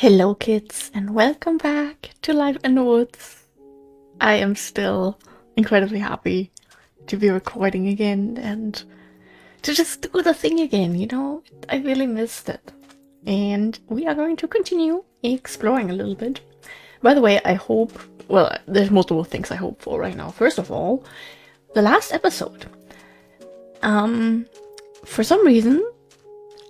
Hello kids and welcome back to Life in the Woods. I am still incredibly happy to be recording again and to just do the thing again, you know? I really missed it. And we are going to continue exploring a little bit. By the way, I hope, well, there's multiple things I hope for right now. First of all, the last episode. For some reason,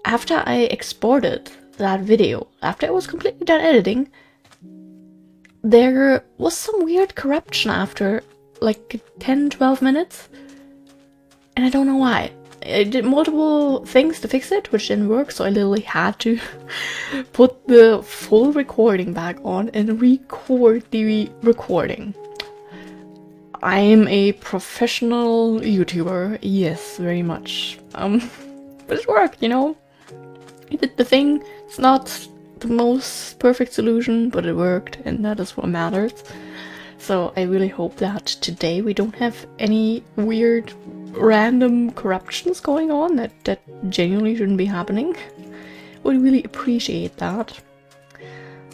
after I exported that video, after I was completely done editing, there was some weird corruption after like 10-12 minutes, and I don't know why. I did multiple things to fix it, which didn't work, so I literally had to put the full recording back on and record the recording. I'm a professional YouTuber, yes, very much. But it worked, you know? I did the thing. It's not the most perfect solution, but it worked, and that is what matters. So I really hope that today we don't have any weird random corruptions going on that genuinely shouldn't be happening. Would really appreciate that.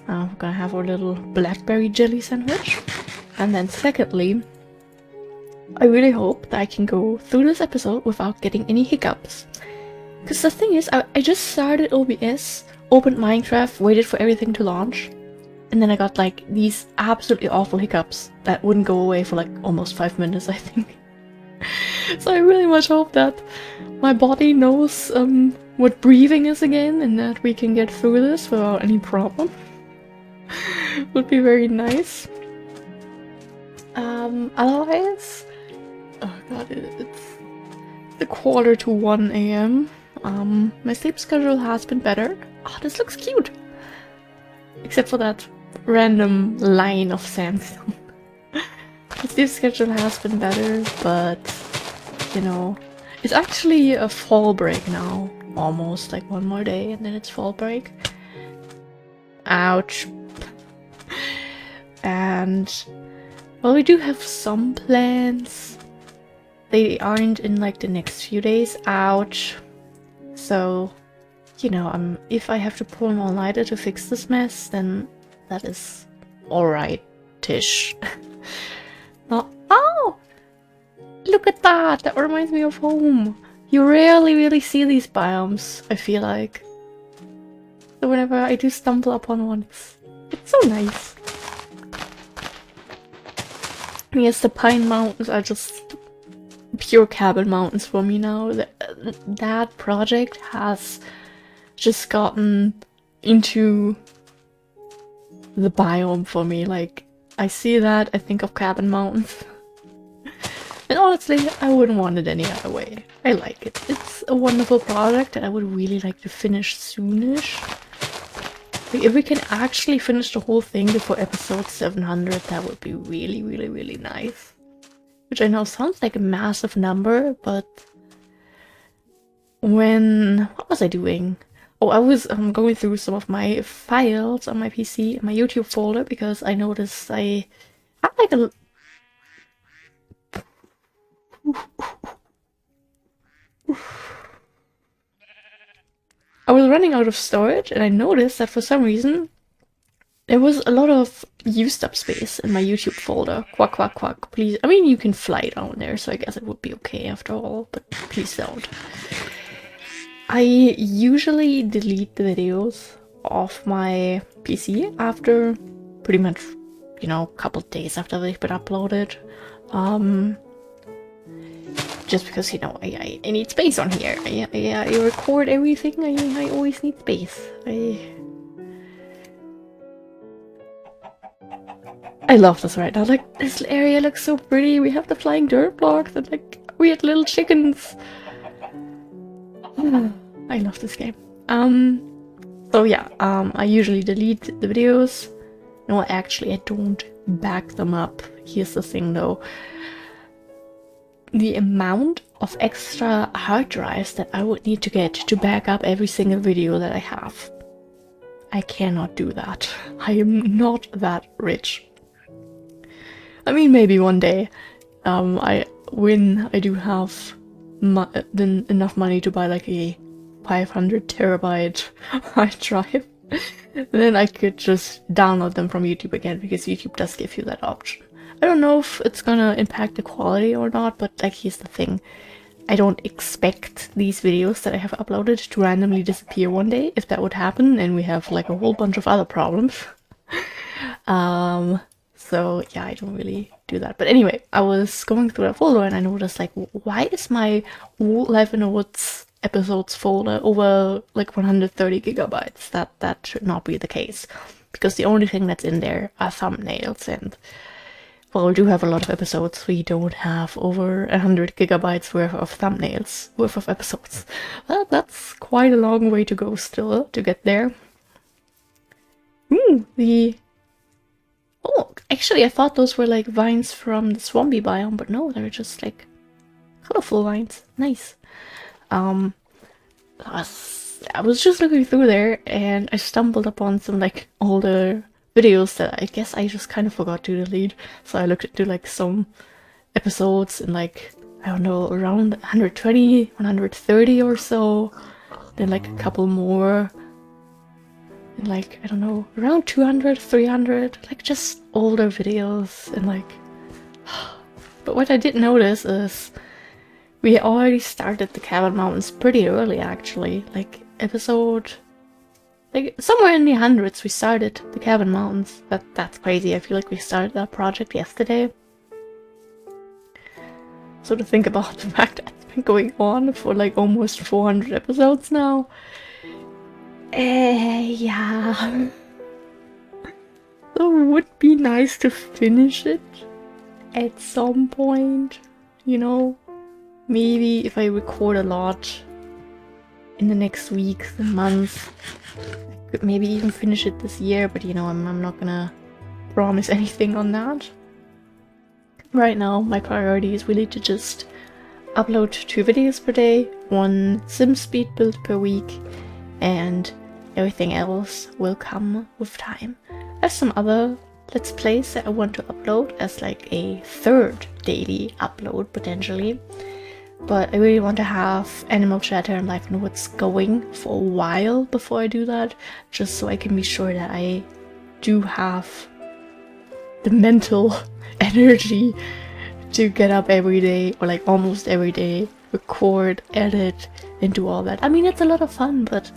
We're gonna have our little blackberry jelly sandwich. And then secondly, I really hope that I can go through this episode without getting any hiccups. Because the thing is, I just started OBS, opened Minecraft, waited for everything to launch, and then I got like these absolutely awful hiccups that wouldn't go away for like almost 5 minutes, I think. So I really much hope that my body knows what breathing is again, and that we can get through this without any problem. Would be very nice. Otherwise, oh god, it's the 1:45 a.m. My sleep schedule has been better. Oh, this looks cute! Except for that random line of sandstone. The sleep schedule has been better, but, you know, it's actually a fall break now. Almost, like one more day and then it's fall break. Ouch. And, well, we do have some plans. They aren't in like the next few days. Ouch. So, you know, if I have to pull an all-nighter to fix this mess, then that is alright-ish. Not— oh! Look at that! That reminds me of home. You rarely really see these biomes, I feel like. So whenever I do stumble upon one, it's so nice. Yes, the Pine Mountains are just pure cabin mountains for me now. That project has just gotten into the biome for me. Like, I see that, I think of cabin mountains. And honestly, I wouldn't want it any other way. I like it. It's a wonderful project that I would really like to finish soonish. Like, if we can actually finish the whole thing before episode 700, that would be really, really, really nice. Which I know sounds like a massive number, but what was I doing? Oh, I was going through some of my files on my PC, my YouTube folder, because I noticed I had like a... I was running out of storage, and I noticed that for some reason there was a lot of used up space in my YouTube folder. Quack, quack, quack. Please. I mean, you can fly down there, so I guess it would be okay after all, but please don't. I usually delete the videos off my PC after pretty much, you know, a couple days after they've been uploaded. Just because, you know, I need space on here. I record everything. I always need space. I love this right now. Like, this area looks so pretty. We have the flying dirt blocks and like weird little chickens. I love this game. So yeah, I usually delete the videos. No, actually, I don't back them up. Here's the thing though. The amount of extra hard drives that I would need to get to back up every single video that I have. I cannot do that. I am not that rich. I mean, maybe one day, when I do have enough money to buy like a 500 terabyte hard drive, then I could just download them from YouTube again, because YouTube does give you that option. I don't know if it's gonna impact the quality or not, but like, here's the thing. I don't expect these videos that I have uploaded to randomly disappear one day. If that would happen, and we have like a whole bunch of other problems. So yeah, I don't really do that. But anyway, I was going through that folder and I noticed, like, why is my Old Life in the Woods episodes folder over like 130 gigabytes? That should not be the case, because the only thing that's in there are thumbnails, and well, we do have a lot of episodes. We don't have over 100 gigabytes worth of thumbnails worth of episodes. Well, that's quite a long way to go still to get there. Oh, actually, I thought those were like vines from the swampy biome, but no, they're just like colorful vines. Nice. I was just looking through there and I stumbled upon some like older videos that I guess I just kind of forgot to delete. So I looked into like some episodes in like, I don't know, around 120, 130 or so. Then like a couple more. And like, I don't know, around 200, 300, like just older videos, and like... But what I did notice is we already started the Cabin Mountains pretty early, actually. Like, episode... Like, somewhere in the hundreds we started the Cabin Mountains. That's crazy. I feel like we started that project yesterday. So to think about the fact that it's been going on for like almost 400 episodes now. Yeah. So it would be nice to finish it at some point, you know? Maybe if I record a lot in the next weeks and months, I could maybe even finish it this year, but you know, I'm not gonna promise anything on that. Right now, my priority is really to just upload 2 videos per day, 1 sim speed build per week, and everything else will come with time. I have some other Let's Plays that I want to upload as like a 3rd daily upload potentially. But I really want to have Animal Chatter and Life in the Woods going for a while before I do that, just so I can be sure that I do have the mental energy to get up every day, or like almost every day, record, edit, and do all that. I mean, it's a lot of fun, but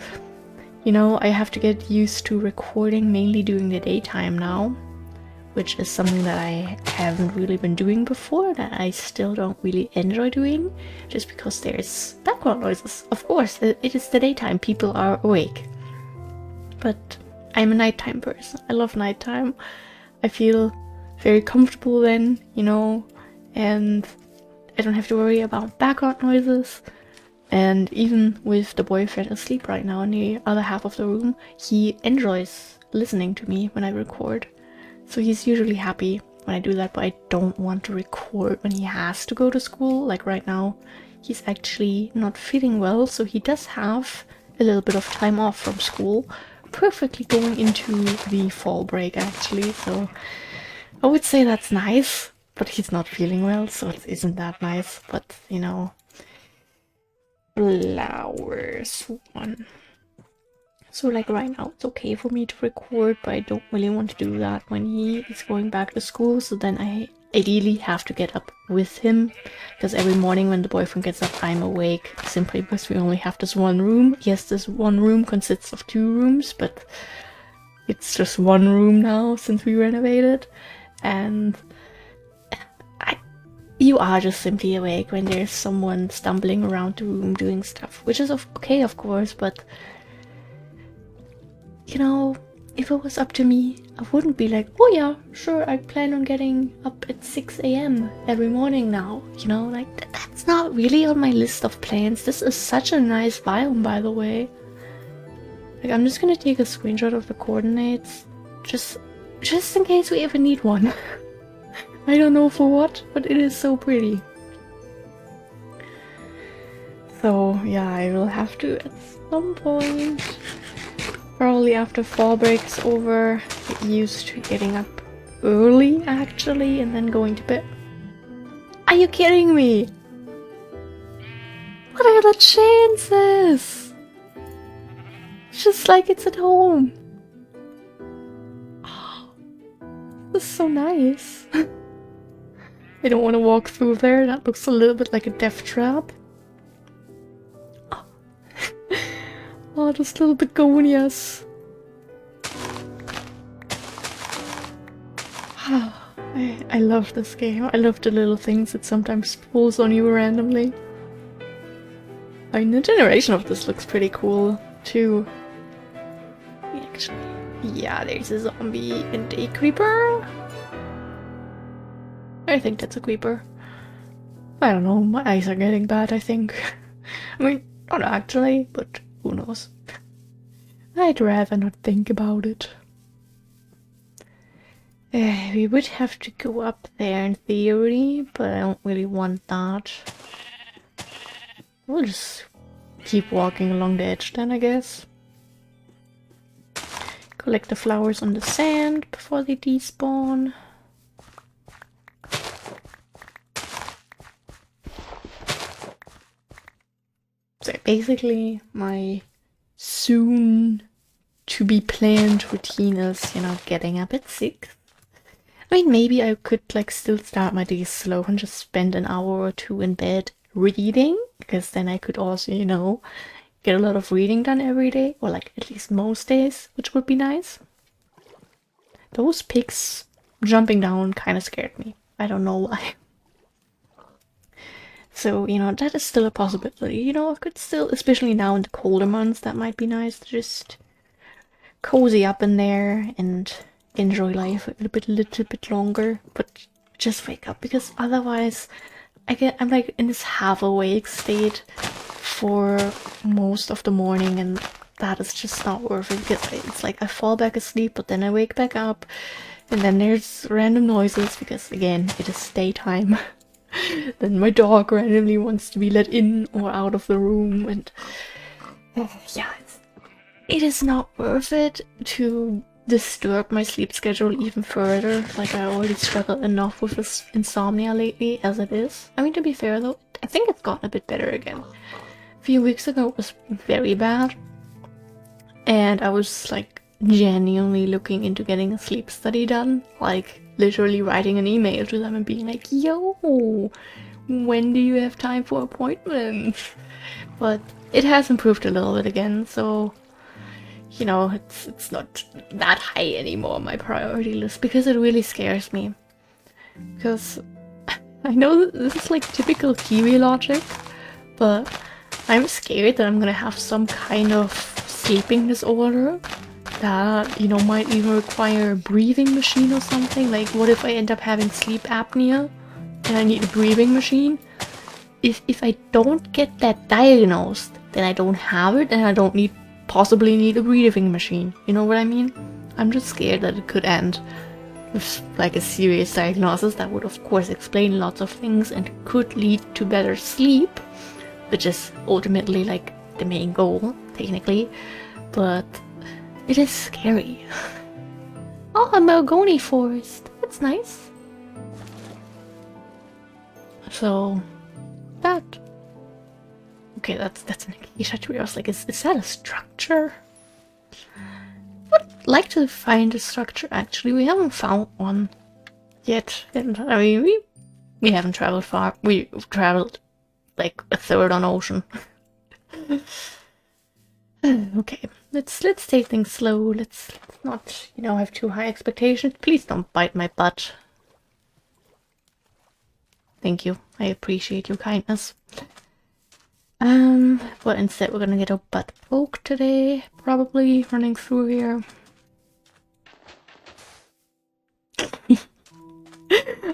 you know, I have to get used to recording mainly during the daytime now, which is something that I haven't really been doing before, that I still don't really enjoy doing, just because there's background noises. Of course, it is the daytime, people are awake. But I'm a nighttime person. I love nighttime. I feel very comfortable then, you know, and I don't have to worry about background noises. And even with the boyfriend asleep right now in the other half of the room, he enjoys listening to me when I record. So he's usually happy when I do that, but I don't want to record when he has to go to school. Like right now, he's actually not feeling well, so he does have a little bit of time off from school, perfectly going into the fall break actually, so I would say that's nice, but he's not feeling well, so it isn't that nice, but you know. Flowers one. So like right now it's okay for me to record, but I don't really want to do that when he is going back to school, so then I ideally have to get up with him, because every morning when the boyfriend gets up I'm awake, simply because we only have this one room. Yes, this one room consists of 2 rooms, but it's just one room now since we renovated, and you are just simply awake when there's someone stumbling around the room doing stuff, which is okay, of course, but you know, if it was up to me, I wouldn't be like, oh yeah, sure, I plan on getting up at 6 AM every morning now, you know, like that's not really on my list of plans. This is such a nice biome, by the way. Like, I'm just gonna take a screenshot of the coordinates, just in case we ever need one. I don't know for what, but it is so pretty. So yeah, I will have to at some point, probably after fall break is over, get used to getting up early actually, and then going to bed. Are you kidding me? What are the chances? It's just like it's at home. This is so nice. I don't want to walk through there. That looks a little bit like a death trap. Oh, oh those little begonias. I love this game. I love the little things it sometimes pulls on you randomly. I mean, the generation of this looks pretty cool, too. Actually, yeah, there's a zombie and a creeper. I think that's a creeper. I don't know, my eyes are getting bad, I think. I mean, not actually, but who knows. I'd rather not think about it. We would have to go up there in theory, but I don't really want that. We'll just keep walking along the edge then, I guess. Collect the flowers on the sand before they despawn. So basically, my soon to be planned routine is, you know, getting up at 6. I mean, maybe I could like still start my day slow and just spend an hour or two in bed reading, because then I could also, you know, get a lot of reading done every day, or like at least most days, which would be nice. Those pigs jumping down kind of scared me. I don't know why. So, you know, that is still a possibility. You know, I could still, especially now in the colder months, that might be nice to just cozy up in there and enjoy life a little bit longer, but just wake up, because otherwise I'm like in this half awake state for most of the morning, and that is just not worth it, because it's like I fall back asleep, but then I wake back up, and then there's random noises, because again, it is daytime. Then my dog randomly wants to be let in or out of the room, and yeah, it is not worth it to disturb my sleep schedule even further. Like, I already struggle enough with this insomnia lately as it is. I mean, to be fair though, I think it's gotten a bit better again. A few weeks ago it was very bad, and I was like genuinely looking into getting a sleep study done, like literally writing an email to them and being like, yo, when do you have time for appointments? But it has improved a little bit again, so you know, it's not that high anymore on my priority list, because it really scares me. Because I know that this is like typical Kiwi logic, but I'm scared that I'm gonna have some kind of sleeping disorder that, you know, might even require a breathing machine or something. Like, what if I end up having sleep apnea and I need a breathing machine? If I don't get that diagnosed, then I don't have it, and I don't possibly need a breathing machine. You know what I mean? I'm just scared that it could end with like a serious diagnosis that would of course explain lots of things and could lead to better sleep, which is ultimately like the main goal, technically. But it is scary. Oh, a mahogany forest. That's nice. So that. Okay, that's an acacia tree. I was like, is that a structure? I would like to find a structure, actually. We haven't found one yet. And I mean, we haven't traveled far. We've traveled like a third on ocean. Okay, let's take things slow. Let's not, you know, have too high expectations. Please don't bite my butt. Thank you. I appreciate your kindness. But instead we're gonna get a butt poke today, probably, running through here.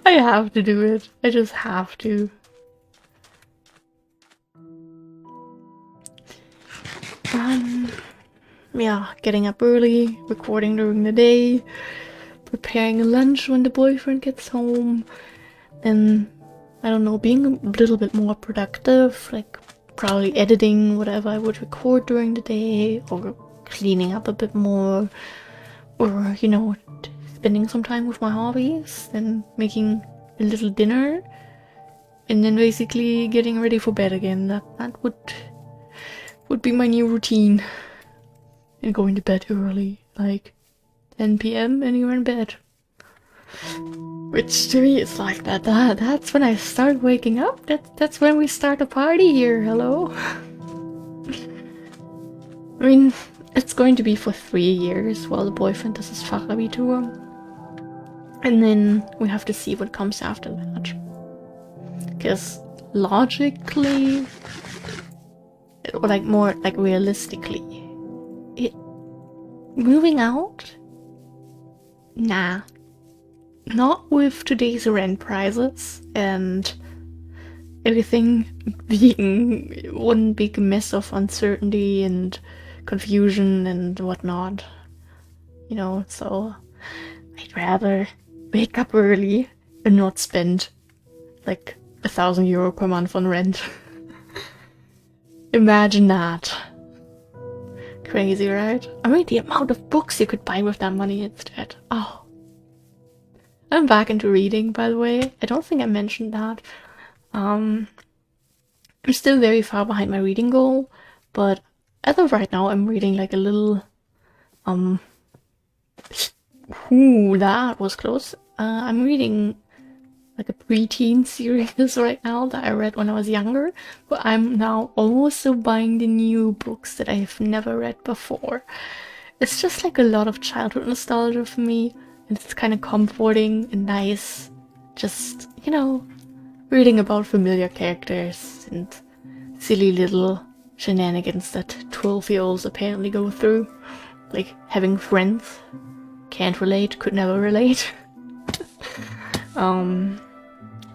I have to do it. I just have to. Yeah, getting up early, recording during the day, preparing a lunch when the boyfriend gets home, then, I don't know, being a little bit more productive, like probably editing whatever I would record during the day, or cleaning up a bit more, or, you know, spending some time with my hobbies, then making a little dinner, and then basically getting ready for bed again. That would be my new routine. And going to bed early, like 10 p.m. and you're in bed. Which to me is like that's when I start waking up. That's when we start a party here, hello? I mean, it's going to be for 3 years while the boyfriend does his Fachabi tour. And then we have to see what comes after that. Because logically, or like more like realistically, moving out? Nah. Not with today's rent prices and everything being one big mess of uncertainty and confusion and whatnot. You know, so I'd rather wake up early and not spend like €1,000 per month on rent. Imagine that. Crazy, right? I mean, the amount of books you could buy with that money instead. Oh. I'm back into reading, by the way. I don't think I mentioned that. I'm still very far behind my reading goal, but as of right now, I'm reading like a little, ooh, that was close. I'm reading like a preteen series right now that I read when I was younger, but I'm now also buying the new books that I've never read before. It's just like a lot of childhood nostalgia for me. It's kind of comforting and nice, just, you know, reading about familiar characters and silly little shenanigans that 12-year-olds apparently go through. Like having friends. Can't relate, could never relate.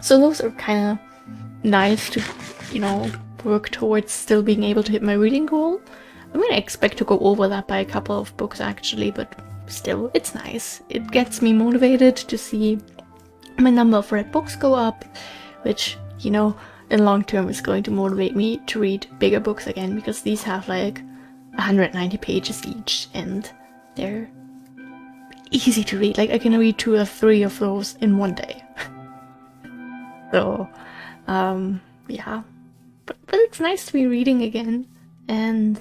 So those are kind of nice to, you know, work towards still being able to hit my reading goal. I mean, I expect to go over that by a couple of books actually, but still, it's nice. It gets me motivated to see my number of read books go up, which, you know, in long term is going to motivate me to read bigger books again, because these have like 190 pages each, and they're easy to read. Like, I can read 2 or 3 of those in one day. So, yeah. But it's nice to be reading again, and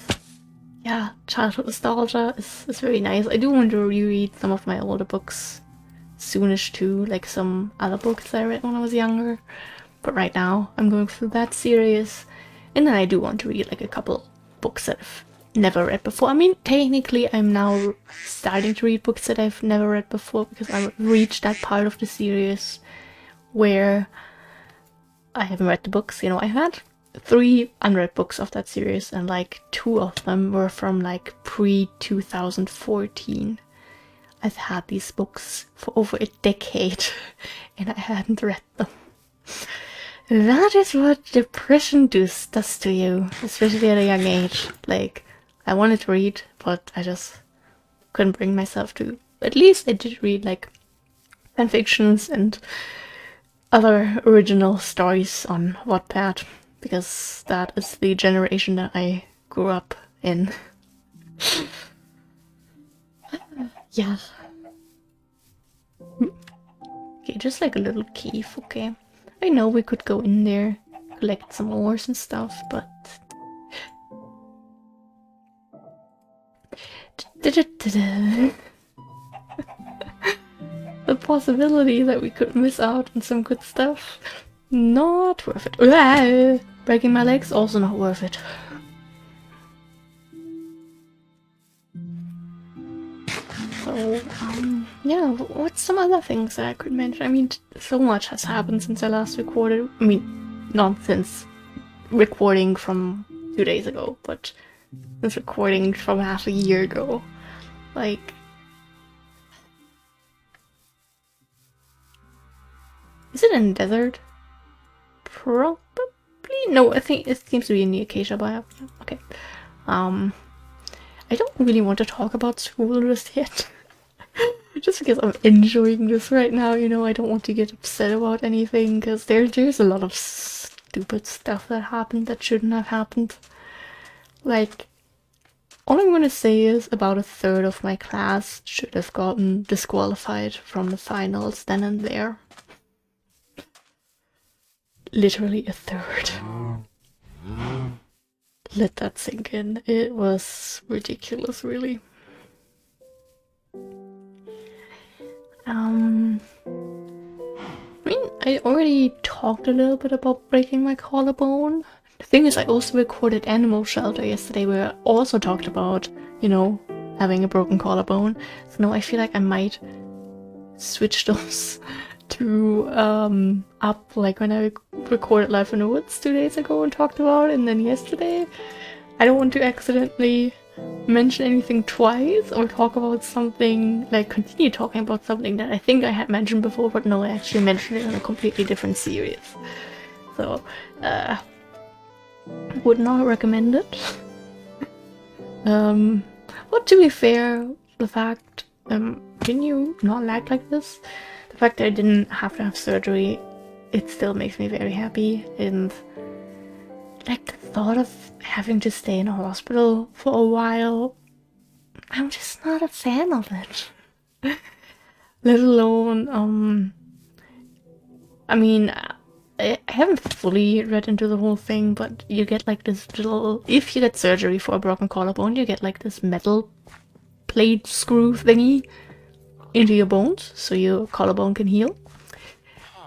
yeah, childhood nostalgia is very nice. I do want to reread some of my older books soonish too, like some other books I read when I was younger. But right now, I'm going through that series. And then I do want to read like a couple books that I've never read before. I mean, technically, I'm now starting to read books that I've never read before, because I've reached that part of the series where I haven't read the books. You know, I had 3 unread books of that series, and like 2 of them were from like pre-2014. I've had these books for over a decade and I hadn't read them. That is what depression does to you, especially at a young age. Like, I wanted to read, but I just couldn't bring myself to. At least I did read like fanfictions and other original stories on Wattpad, because that is the generation that I grew up in. Yeah. Okay, just like a little cave, okay. I know we could go in there, collect some ores and stuff, but... The possibility that we could miss out on some good stuff, not worth it. Breaking my legs, also not worth it. So, yeah, what's some other things that I could mention? I mean, so much has happened since I last recorded. I mean, not since recording from 2 days ago, but since recording from half a year ago. Like... Is it in the desert? Probably? No, I think it seems to be in the acacia biome. Okay. I don't really want to talk about school just yet. Just because I'm enjoying this right now, you know, I don't want to get upset about anything, because there's a lot of stupid stuff that happened that shouldn't have happened. Like, all I'm gonna say is about 1/3 of my class should have gotten disqualified from the finals then and there. Literally 1/3. Let that sink in. It was ridiculous, really. I already talked a little bit about breaking my collarbone. The thing is, I also recorded Animal Shelter yesterday where I also talked about, you know, having a broken collarbone. So now I feel like I might switch those to up, like when I recorded Life in the Woods 2 days ago and talked about it, and then yesterday. I don't want to accidentally mention anything twice or talk about something, like continue talking about something that I think I had mentioned before, but no, I actually mentioned it in a completely different series. So, would not recommend it. But to be fair, the fact, can you not act like this? The fact that I didn't have to have surgery, it still makes me very happy, and like the thought of having to stay in a hospital for a while, I'm just not a fan of it. Let alone, I mean, I haven't fully read into the whole thing, but you get like this little, if you get surgery for a broken collarbone, you get like this metal plate screw thingy into your bones, so your collarbone can heal.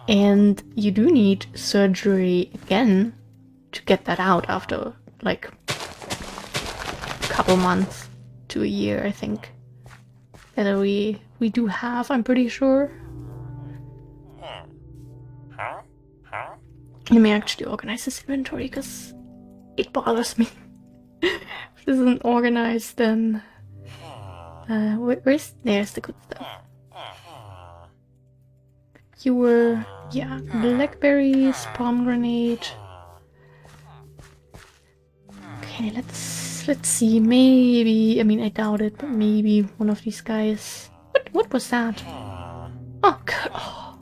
And you do need surgery again to get that out after like a couple months to a year, I think. That we do have, I'm pretty sure. Let me actually organize this inventory because it bothers me. If this isn't organized, then there's the good stuff. You were, yeah, blackberries, pomegranate. Okay, let's see. Maybe, I mean, I doubt it, but maybe one of these guys. What was that? Oh,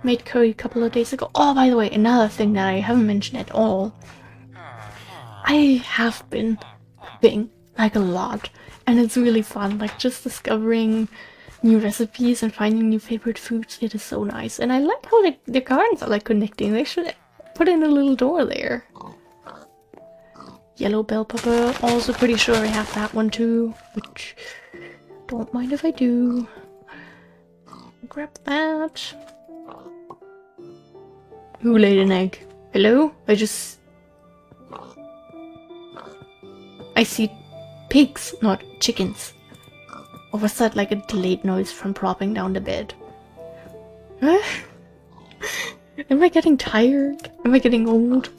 made curry a couple of days ago. Oh, by the way, another thing that I haven't mentioned at all. I have been cooking like a lot, and it's really fun. Like just discovering new recipes and finding new favorite foods. It is so nice, and I like how the gardens are like connecting. They should put in a little door there. Yellow bell pepper. Also pretty sure I have that one too, which don't mind if I do. Grab that. Who laid an egg? Hello? I see pigs, not chickens. Or was that like a delayed noise from propping down the bed? Huh? Am I getting tired? Am I getting old?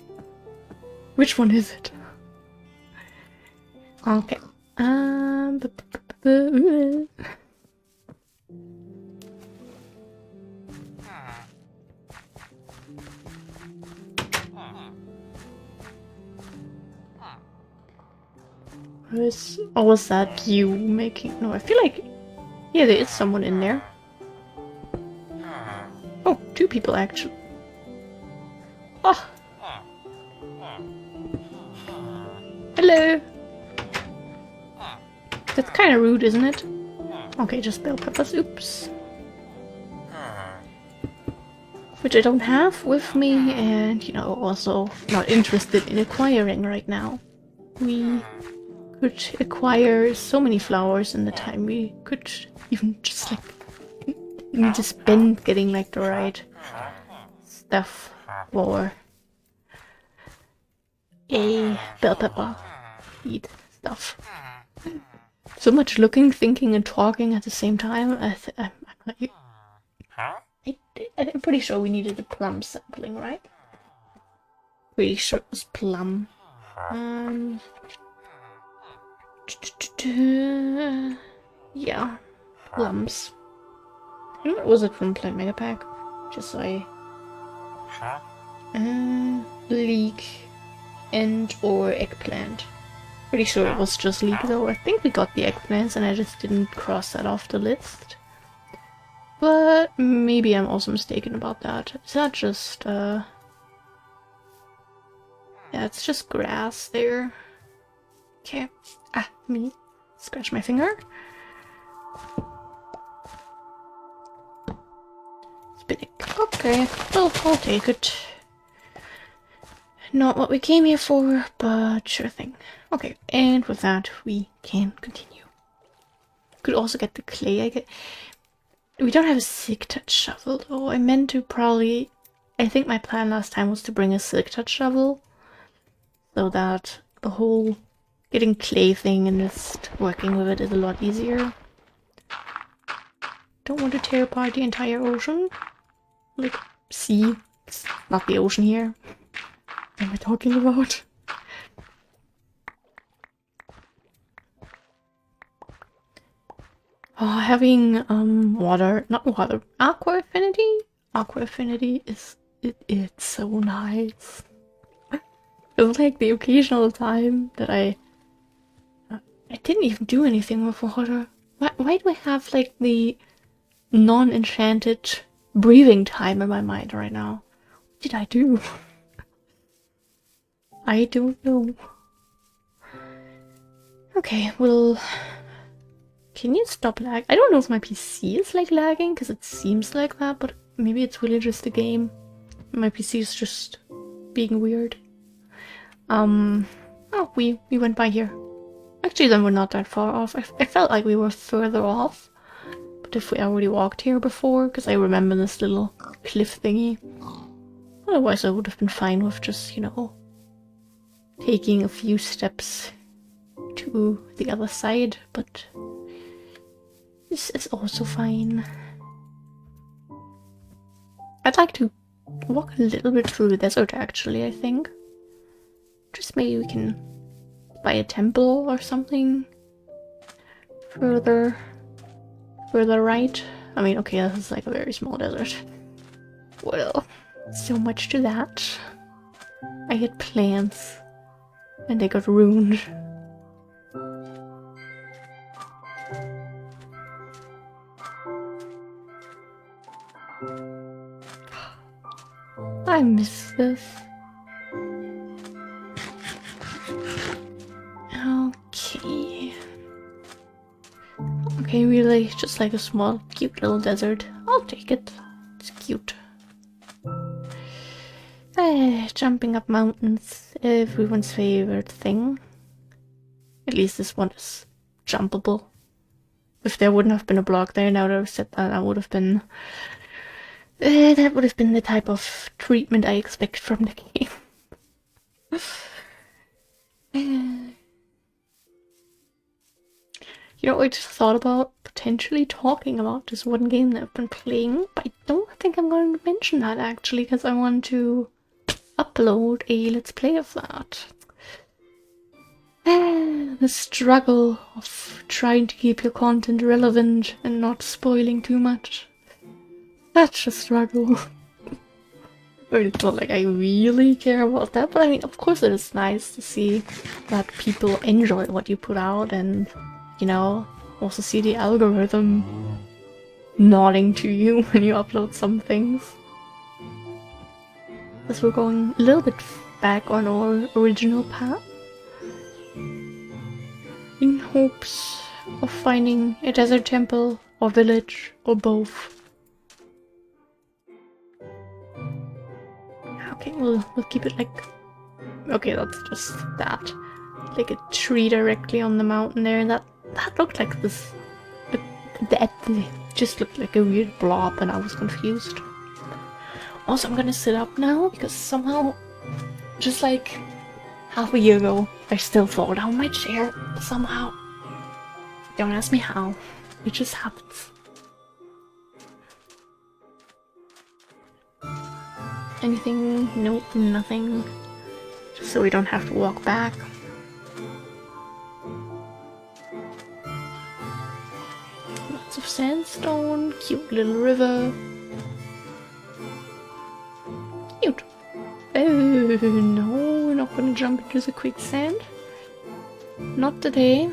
Which one is it? Okay. Or was that you making? No, I feel like... Yeah, there is someone in there. Oh, 2 people actually. Oh! Hello! That's kind of rude, isn't it? Okay, just bell peppers. Oops. Which I don't have with me, and, you know, also not interested in acquiring right now. We could acquire so many flowers in the time we could even just, like, need to spend getting, like, the right stuff for a bell pepper seed stuff. So much looking, thinking, and talking at the same time. I'm pretty sure we needed a plum sampling, right? Pretty sure it was plum. Yeah, plums. What was it from Plant Mega Pack? Just so I... leek and or eggplant. Pretty sure it was just leek though. I think we got the eggplants and I just didn't cross that off the list. But maybe I'm also mistaken about that. Is that just, yeah, it's just grass there. Okay. Let me scratch my finger. Spinach. Okay, well, I'll take it. Not what we came here for, but sure thing. Okay, and with that, we can continue. Could also get the clay, I guess. We don't have a silk touch shovel though. I meant to probably... I think my plan last time was to bring a silk touch shovel. So that the whole getting clay thing and just working with it is a lot easier. Don't want to tear apart the entire ocean. Like, sea. It's not the ocean here. What am I talking about? Oh, having aqua affinity? Aqua affinity it's so nice. It's like the occasional time that I didn't even do anything with water. Why do I have like the non-enchanted breathing time in my mind right now? What did I do? I don't know. Okay, well... Can you stop lag? I don't know if my PC is like lagging, because it seems like that, but maybe it's really just the game. My PC is just being weird. Oh, we went by here. Actually, then we're not that far off. I felt like we were further off. But if we already walked here before, because I remember this little cliff thingy. Otherwise, I would have been fine with just, you know, taking a few steps to the other side, but this is also fine. I'd like to walk a little bit through the desert, actually, I think. Just maybe we can buy a temple or something. Further right. I mean, okay, this is like a very small desert. Well, so much to that. I had plans, and they got ruined. I miss this. Okay. Okay, really, just like a small, cute little desert. I'll take it. It's cute. Jumping up mountains, everyone's favorite thing. At least this one is jumpable. If there wouldn't have been a block there, now that I've said that, that would have been the type of treatment I expect from the game. You know, I just thought about potentially talking about this one game that I've been playing, but I don't think I'm going to mention that actually, because I want to upload a Let's Play of that. The struggle of trying to keep your content relevant and not spoiling too much. Such a struggle. It's not like I really care about that, but I mean, of course it is nice to see that people enjoy what you put out and, you know, also see the algorithm nodding to you when you upload some things. As we're going a little bit back on our original path, in hopes of finding a desert temple or village or both. Okay, we'll keep it like... Okay, that's just that. Like a tree directly on the mountain there. That looked like this... That just looked like a weird blob and I was confused. Also, I'm gonna sit up now because somehow, just like half a year ago, I still fall down my chair somehow. Don't ask me how. It just happens. Anything? Nope, nothing. Just so we don't have to walk back. Lots of sandstone, cute little river. Cute. Oh, no, we're not gonna jump into the quicksand. Not today.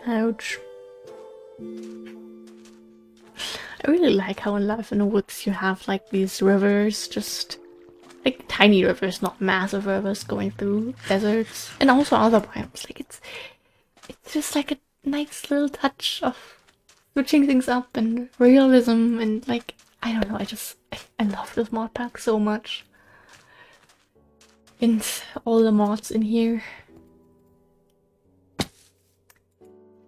Ouch. I really like how in Life in the Woods you have like these rivers, just like tiny rivers, not massive rivers going through deserts, and also other biomes. Like it's just like a nice little touch of switching things up and realism, and like I don't know, I love this mod pack so much. And all the mods in here,